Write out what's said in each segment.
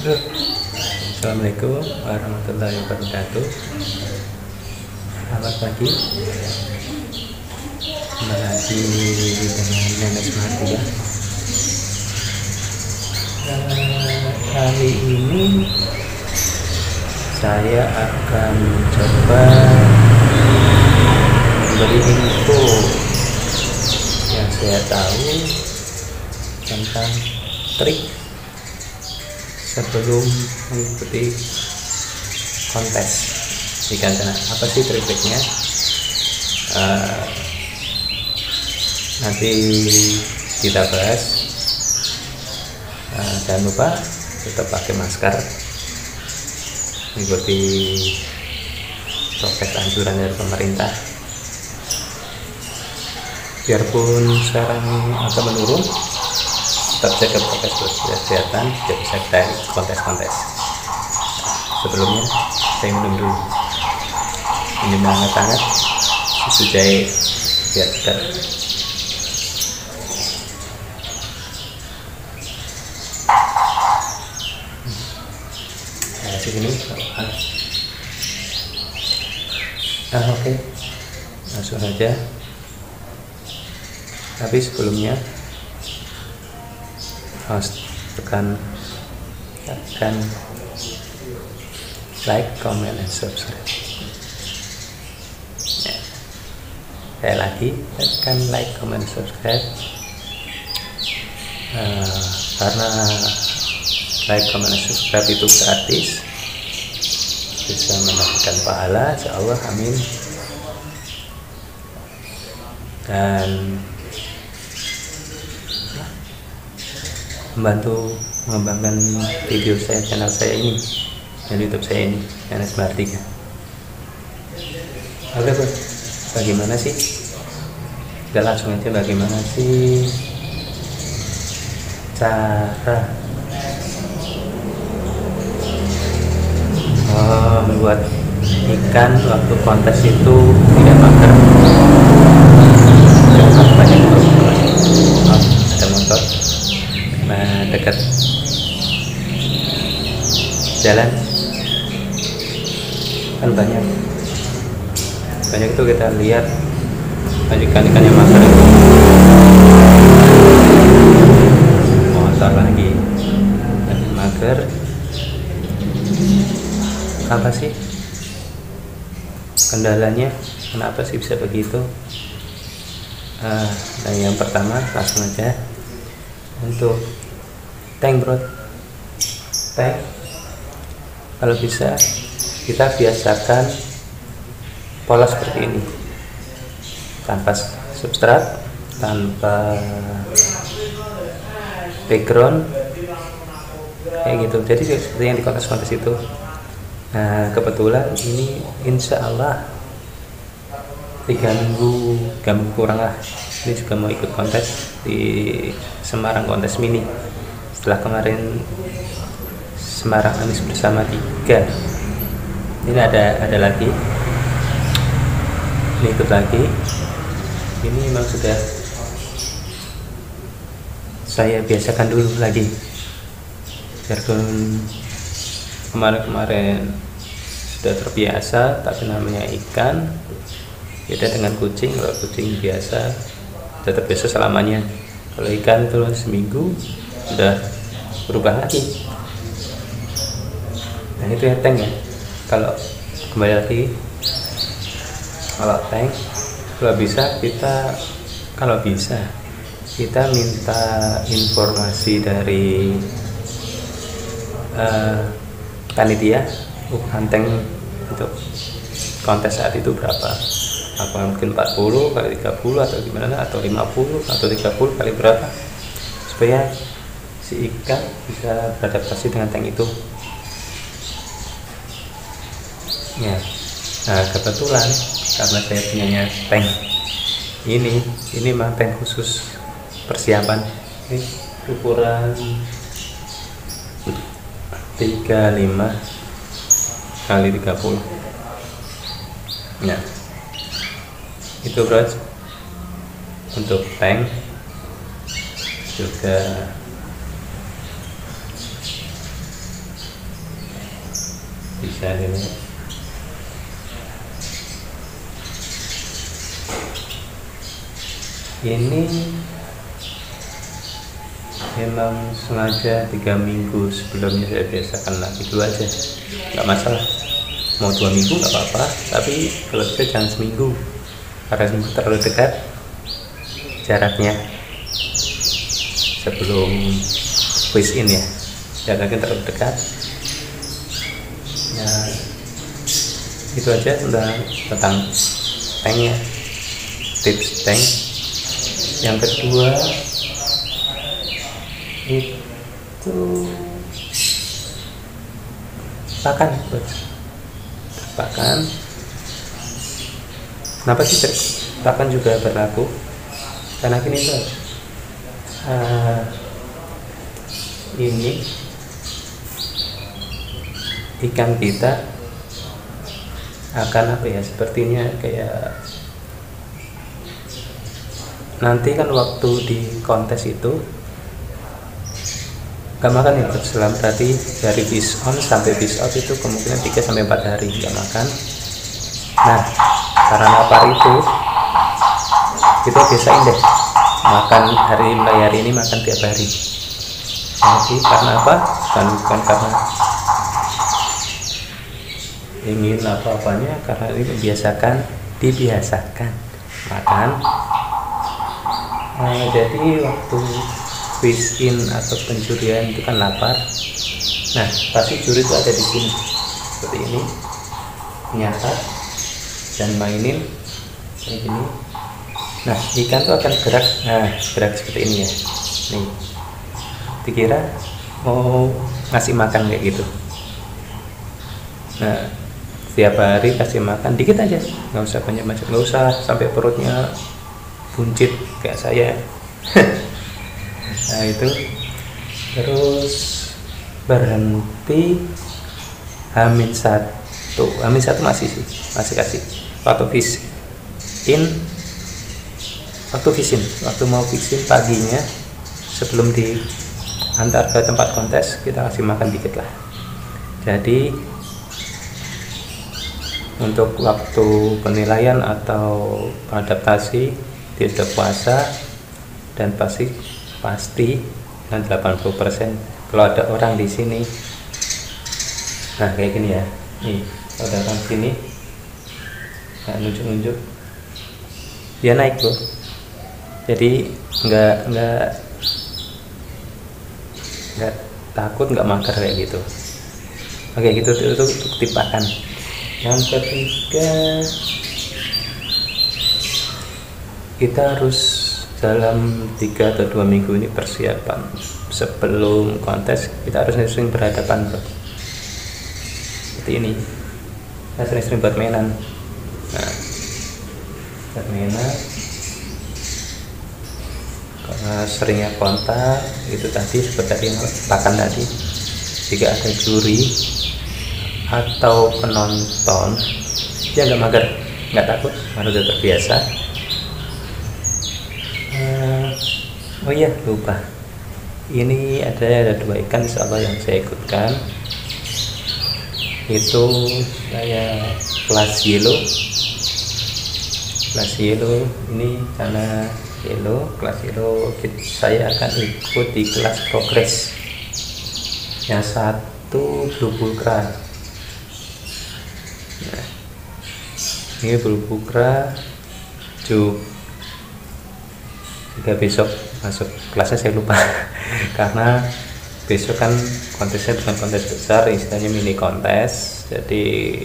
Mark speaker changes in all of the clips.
Speaker 1: Assalamualaikum warahmatullahi wabarakatuh. Selamat pagi. Kembali lagi dengan Nenek Martia. Kali ini saya akan coba memberi info yang saya tahu tentang trik sebelum mengikuti kontes ikan sana. Apa sih triknya? Nanti kita bahas. Jangan lupa tetap pakai masker, mengikuti prokes anjuran dari pemerintah. Biarpun sekarang agak menurun, tetap jaga prokes kesehatan, tidak bisa kita kontes-kontes. Sebelumnya saya minum dulu, minum hangat-hangat susu jahe biar segar. Sini. Oke. Langsung aja. Tapi sebelumnya harus tekan like, comment, and subscribe. Ya. Saya lagi tekan like, comment, subscribe. Karena like, comment, and subscribe itu gratis, bisa mendapatkan pahala, insya Allah, amin. Dan membantu mengembangkan video saya, channel saya ini, dan YouTube saya ini, Nenek Martia. Oke bos, bagaimana sih? Kita langsung aja, bagaimana sih cara membuat ikan waktu kontes itu tidak mager. Jangan banyak ada motor dekat jalan kan banyak itu kita lihat ikan-ikan yang mager itu motor lagi dan mager. Apa sih kendalanya, kenapa sih bisa begitu? Nah, yang pertama langsung aja untuk tank bro. Tank kalau bisa kita biasakan pola seperti ini, tanpa substrat, tanpa background kayak gitu. Jadi seperti yang di kontes-kontes itu. Nah, kebetulan ini insya Allah 3 minggu kurang lah, ini juga mau ikut kontes di Semarang, kontes mini. Setelah kemarin Semarang Anis bersama 3, ini ada lagi, ini ikut lagi. Ini memang sudah saya biasakan dulu lagi, biarpun kemarin sudah terbiasa, tapi namanya ikan beda dengan kucing. Kalau kucing biasa tetap biasa selamanya, kalau ikan itu seminggu sudah berubah lagi. Nah itu ya tank ya. Kalau kembali lagi, kalau tank kalau bisa kita minta informasi dari panitia ukuran tank untuk kontes saat itu berapa, apa mungkin 40 kali 30 atau gimana, atau 50 atau 30 kali berapa, supaya si ikan bisa beradaptasi dengan tank itu ya. Nah kebetulan karena saya punya tank ini mah tank khusus persiapan, ini ukuran 35 kali 30. Nah itu bro, untuk tank juga bisa ini. Ini memang sengaja 3 minggu sebelumnya saya biasakan lagi dulu aja, nggak masalah. Mau 2 minggu nggak apa-apa, tapi kalau bisa jangan seminggu, karena seminggu terlalu dekat jaraknya sebelum quiz in ya, jaraknya terlalu dekat. Ya itu aja tentang tanknya, tips tank. Yang kedua itu pakan. Kenapa sih pakan juga berlaku? Karena gini tuh, ini ikan kita akan apa ya, sepertinya kayak nanti kan waktu di kontes itu gak makan ya selam, berarti dari fish on sampai fish out itu kemungkinan 3-4 hari gak makan. Nah, karena lapar itu kita biasain deh makan mulai hari ini makan tiap hari. Jadi karena apa? Bukan karena ingin apa-apanya, karena ini dibiasakan makan. Jadi waktu fish in atau pencurian itu kan lapar. Nah, pasti curi itu ada di sini seperti ini, nyata dan mainin kayak gini. Nah, ikan tuh akan gerak seperti ini ya. Nih, dikira mau ngasih makan kayak gitu. Nah, setiap hari kasih makan dikit aja, nggak usah banyak-banyak, nggak usah sampai perutnya buncit kayak saya. Nah itu, terus berhenti Hamin satu masih kasih waktu fish in, waktu mau fish in paginya sebelum diantar ke tempat kontes kita kasih makan dikit lah. Jadi untuk waktu penilaian atau adaptasi dia sudah puasa dan pasti 80% kalau ada orang di sini. Nah kayak gini ya, nih kalau ada orang sini nunjuk dia naik loh, jadi nggak takut, nggak mager kayak gitu. Oke gitu, itu tip pakan. Yang ketiga, kita harus dalam 3 atau 2 minggu ini persiapan sebelum kontes, kita harus sering berhadapan bro. Seperti ini, kita sering buat mainan. Nah, buat mainan karena seringnya kontak itu tadi, seperti yang pakan tadi. Jika ada juri atau penonton, dia nggak mager, nggak takut, karena sudah terbiasa. Oh iya, lupa, ini ada 2 ikan insyaallah yang saya ikutkan. Itu saya kelas yellow ini karena kelas yellow saya akan ikut di kelas progress. Yang satu blue pulcra. Nah, ini blue pulcra juga besok masuk kelasnya, saya lupa karena besok kan kontesnya bukan kontes besar, istilahnya mini kontes. Jadi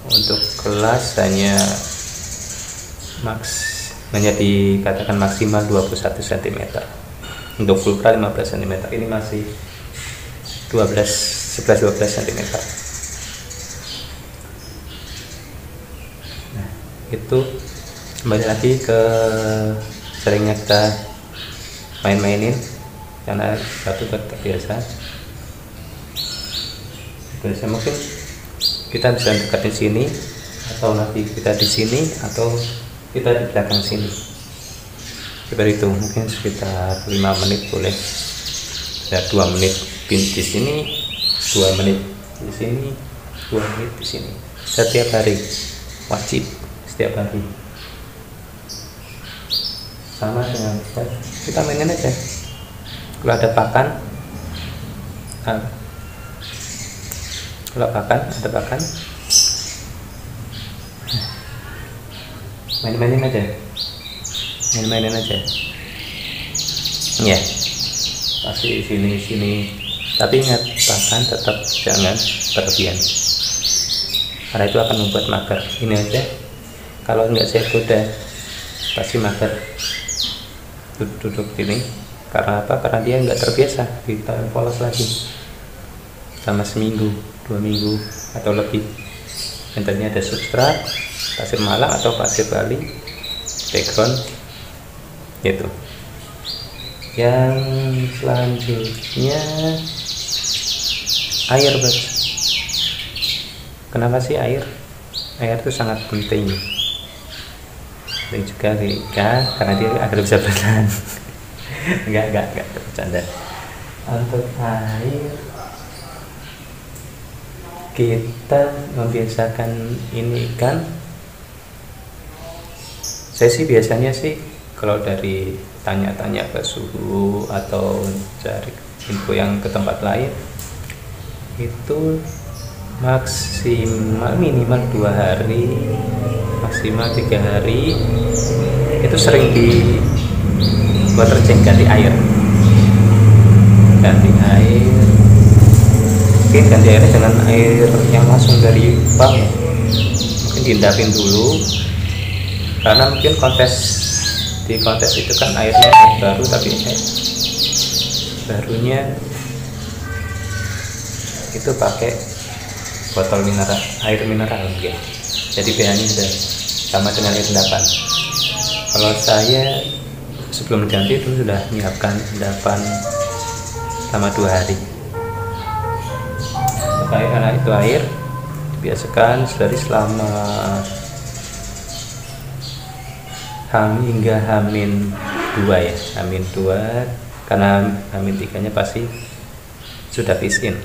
Speaker 1: untuk kelas hanya dikatakan maksimal 21 cm, untuk pulcra 15 cm, ini masih 11-12 cm. Nah itu kembali lagi ke seringnya kita mainin karena satu terbiasa. Mungkin kita bisa dekat di sini, atau nanti kita di sini, atau kita di belakang sini. Seperti itu, mungkin sekitar 5 menit boleh. Ya 2 menit di sini, 2 menit di sini, 2 menit di sini. Setiap hari, wajib setiap hari. Sama dengan kita mainin aja. Kalau ada pakan, ada pakan, main-mainin aja, ya. Pasti sini. Tapi ingat, pakan tetap jangan berlebihan, karena itu akan membuat mager. Ini aja, kalau nggak saya goda pasti mager. Duduk ini, karena apa? Karena dia nggak terbiasa, kita polos lagi sama seminggu, 2 minggu atau lebih. Dan tadinya ada substrat pasir Malang atau pasir Bali background gitu. Yang selanjutnya air, Bos. Kenapa sih air? Air itu sangat penting. Dan juga ikan, karena dia agar bisa bertahan. enggak bercanda. Untuk air, kita membiasakan ini ikan. Saya sih biasanya sih kalau dari tanya-tanya ke suhu atau cari info yang ke tempat lain, itu minimal 2 hari, maksimal 3 hari itu sering di water change, ganti air, mungkin ganti airnya dengan air yang langsung dari pump, mungkin diendapin dulu, karena mungkin di kontes itu kan airnya baru, tapi barunya itu pakai botol air mineral mungkin, jadi pH-nya sudah sama dengan air endapan. Kalau saya sebelum diganti itu sudah menyiapkan endapan selama 2 hari. Karena itu air dibiasakan dari selama hingga H-2 ya, H-2, karena H-3 nya pasti sudah fish in.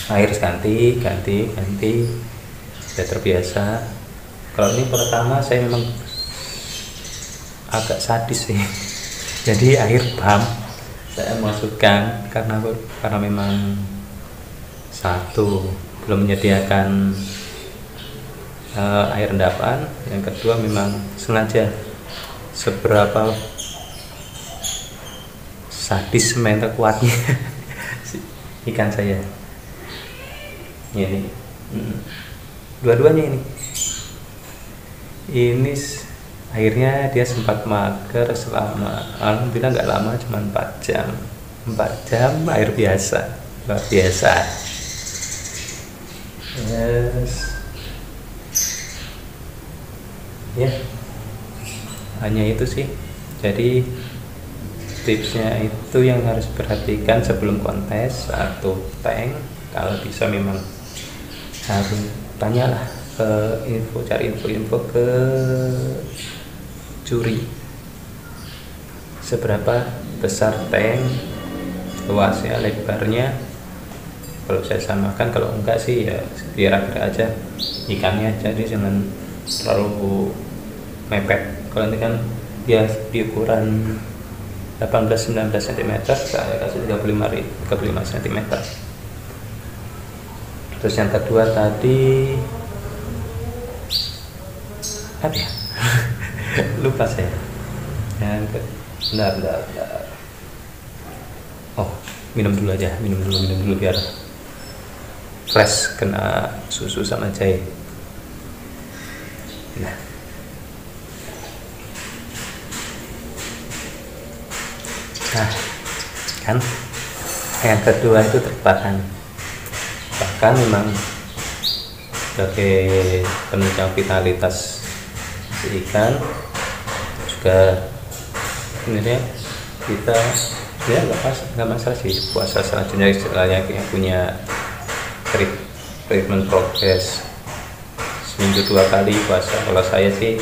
Speaker 1: Air ganti, sudah terbiasa. Kalau ini pertama saya memang agak sadis sih. Jadi air pump saya masukkan karena memang satu belum menyediakan air endapan, yang kedua memang sengaja seberapa sadis mental kuatnya ikan saya ini. Dua-duanya ini akhirnya dia sempat mager selama, alhamdulillah nggak lama, cuma 4 jam air biasa, luar biasa. Ya, hanya itu sih. Jadi tipsnya itu yang harus perhatikan sebelum kontes atau tank. Kalau bisa memang harus tanyalah cari info ke juri, seberapa besar tank, luasnya, lebarnya. Kalau saya samakan, kalau enggak sih ya biar aja ikannya, jadi jangan terlalu mepet. Kalau ini kan dia di ukuran 18-19 cm, saya kasih 35 cm. Terus yang kedua tadi apa ya? Lupa saya. Bentar. Oh, minum dulu biar fresh, kena susu sama jahe. Nah, kan yang kedua itu terpakan. Bahkan memang sebagai penunjang vitalitas si ikan juga sebenarnya kita ya nggak masalah sih puasa selanjutnya, istilahnya yang punya treatment progress seminggu 2 kali puasa. Kalau saya sih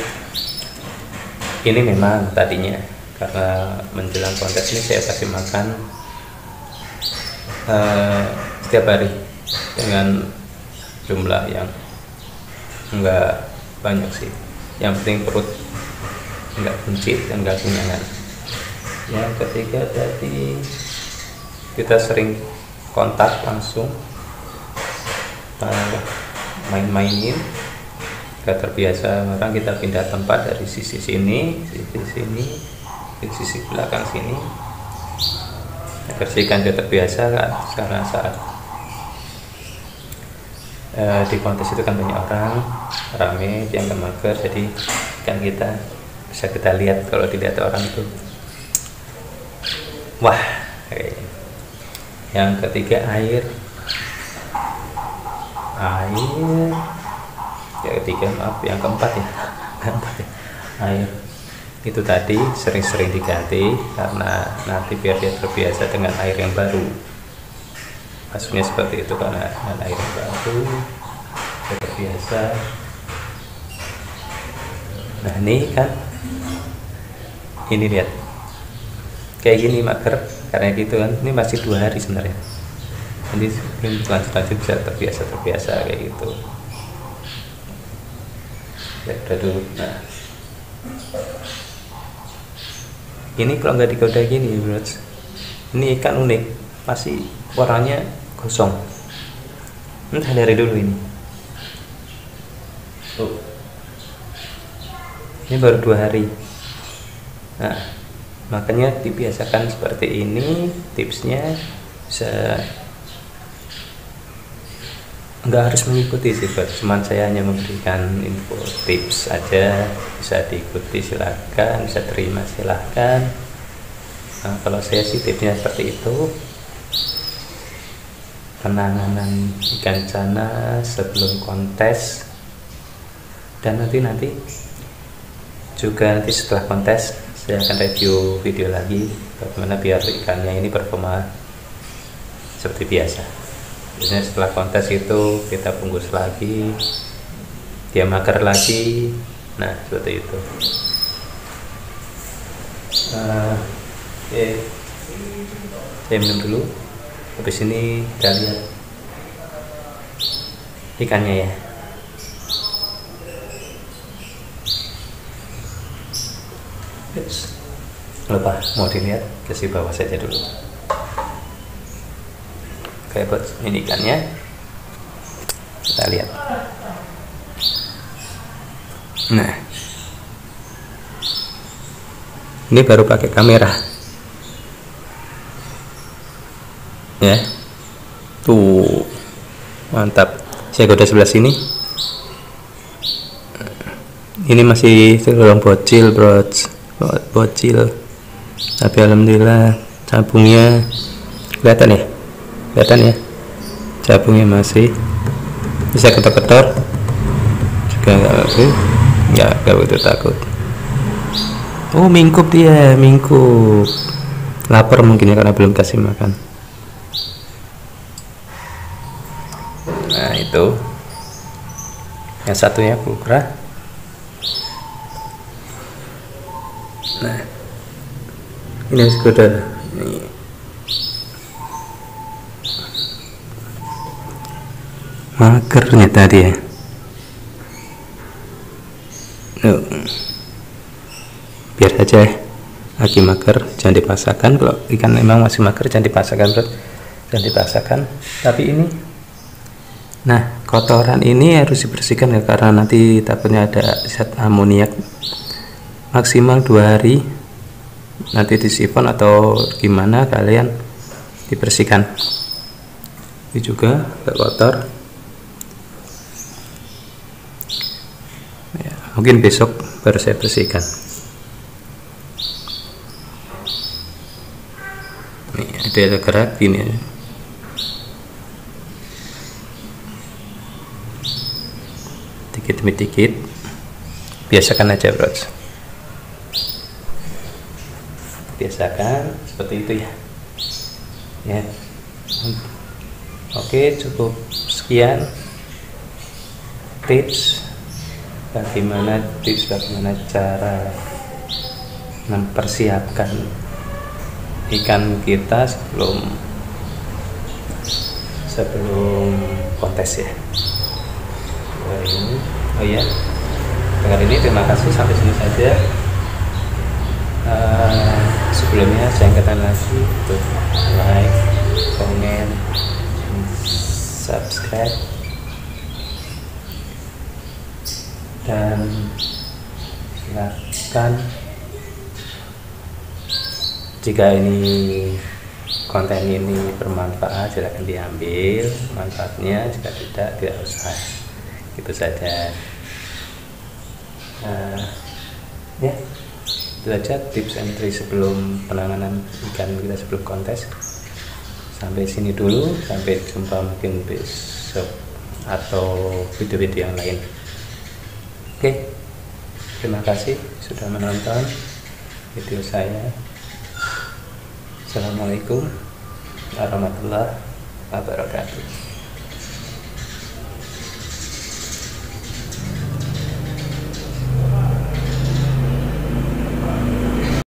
Speaker 1: ini memang tadinya karena menjelang kontes ini saya kasih makan tiap hari dengan jumlah yang enggak banyak sih, yang penting perut enggak buncit dan enggak kenyang. Yang ketiga tadi kita sering kontak langsung, main-mainin, gak terbiasa, orang kita pindah tempat dari sisi sini, ke sisi belakang sini, bersihkan dia terbiasa kan. Sekarang saat di kontes itu kan banyak orang, rame, yang mager, jadi kan kita bisa kita lihat, kalau dilihat orang itu wah. Yang ketiga air. Yang ketiga yang keempat ya air itu tadi sering-sering diganti karena nanti biar dia terbiasa dengan air yang baru, maksudnya seperti itu, karena dengan air yang baru dia terbiasa. Nah ini kan, ini lihat kayak gini mager karena gitu kan, ini masih 2 hari sebenarnya, jadi lanjut bisa terbiasa kayak gitu ya, udah dulu. Nah ini kalau nggak digoda gini bro, ini ikan unik, masih warnanya gosong, entah dari dulu ini. Ini baru 2 hari. Nah makanya dibiasakan seperti ini, tipsnya bisa, nggak harus mengikuti sih, cuman saya hanya memberikan info tips aja, bisa diikuti silahkan, bisa terima silahkan. Nah, kalau saya sih tipsnya seperti itu, penanganan ikan cana sebelum kontes, dan nanti juga setelah kontes saya akan review video lagi bagaimana biar ikannya ini performa seperti biasa. Biasanya setelah kontes itu kita bungkus lagi, dia mager lagi, nah seperti itu. Saya minum dulu, habis ini kita lihat ikannya ya. Lupa mau dilihat, kasih bawah saja dulu. Kayak buat ini ikannya, kita lihat. Nah ini baru pakai kamera ya, tuh mantap. Saya goda sebelah sini, ini masih tergolong bocil bocil, tapi alhamdulillah cabungnya kelihatan ya, cabungnya masih bisa ketor-ketor juga, nggak begitu takut. Oh mingkup, dia mingkup, lapar mungkin ya karena belum kasih makan. Nah itu yang satunya pulkra. Nah ini harus goda ini. Magernya tadi ya. Biar saja ya, lagi mager jangan dipaksakan. Kalau ikan memang masih mager jangan dipaksakan bro, jangan dipaksakan. Tapi ini, nah kotoran ini harus dibersihkan ya, karena nanti takutnya ada zat amoniak. Maksimal 2 hari, nanti disifon atau gimana kalian dibersihkan. Ini juga agak kotor ya, mungkin besok baru saya bersihkan. Nih ada gerak gini ya. Dikit demi dikit, biasakan aja bro, biasakan seperti itu ya. Oke, cukup sekian tips bagaimana cara mempersiapkan ikan kita sebelum kontes ya. Ini, oh iya, dengan ini terima kasih, sampai sini saja. Sebelumnya saya ingatkan lagi untuk like, komen, subscribe, dan silakan jika ini konten ini bermanfaat silakan diambil manfaatnya, jika tidak usah. Itu saja. Ya, itu saja tips and trick sebelum penanganan ikan kita sebelum kontes. Sampai sini dulu, sampai jumpa mungkin besok atau video-video yang lain. Oke, terima kasih sudah menonton video saya. Assalamualaikum warahmatullahi wabarakatuh.